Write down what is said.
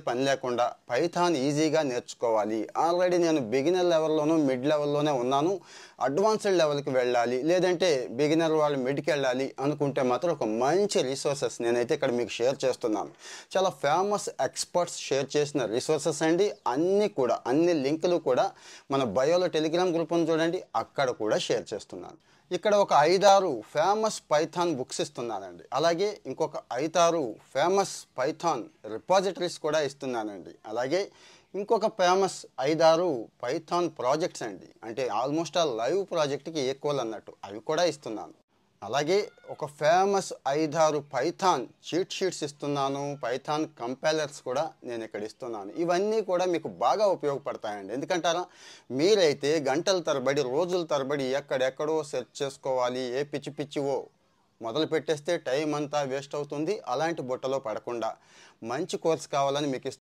పని లేకుండా పైథాన్ ఈజీగా నేర్చుకోవాలి. ఆల్రెడీ నేను బిగినర్ లెవెల్లోనూ మిడ్ లెవెల్లోనే ఉన్నాను. అడ్వాన్స్డ్ లెవెల్కి వెళ్ళాలి, లేదంటే బిగినర్ వాళ్ళు మిడ్కి వెళ్ళాలి అనుకుంటే మాత్రం ఒక మంచి రిసోర్సెస్ నేనైతే ఇక్కడ మీకు షేర్ చేస్తున్నాను. చాలా ఫేమస్ ఎక్స్పర్ట్స్ షేర్ చేసిన రిసోర్సెస్ అండి. అన్ని లింకులు కూడా మన బయోలో టెలిగ్రామ్ గ్రూప్ అని చూడండి, అక్కడ కూడా షేర్ చేస్తున్నాను. ఇక్కడ ఒక 5-6 ఫేమస్ పైథాన్ బుక్స్ ఇస్తున్నానండి. అలాగే ఇంకొక 5-6 ఫేమస్ పైథాన్ రిపాజిటరీస్ కూడా ఇస్తున్నానండి. అలాగే ఇంకొక ఫేమస్ 5-6 పైథాన్ ప్రాజెక్ట్స్ అండి, అంటే ఆల్మోస్ట్ ఆ లైవ్ ప్రాజెక్ట్కి ఈక్వల్ అన్నట్టు, అవి కూడా ఇస్తున్నాను. అలాగే ఒక ఫేమస్ 5-6 పైథాన్ చీట్ షీట్స్ ఇస్తున్నాను. పైథాన్ కంపైలర్స్ కూడా నేను ఇక్కడ ఇస్తున్నాను. ఇవన్నీ కూడా మీకు బాగా ఉపయోగపడతాయండి. ఎందుకంటారా, మీరైతే గంటల తరబడి రోజుల తరబడి ఎక్కడెక్కడో సెర్చ్ చేసుకోవాలి, ఏ పిచ్చివో మొదలు పెట్టేస్తే టైం అంతా వేస్ట్ అవుతుంది. అలాంటి బుట్టలో పడకుండా మంచి కోర్స్ కావాలని మీకు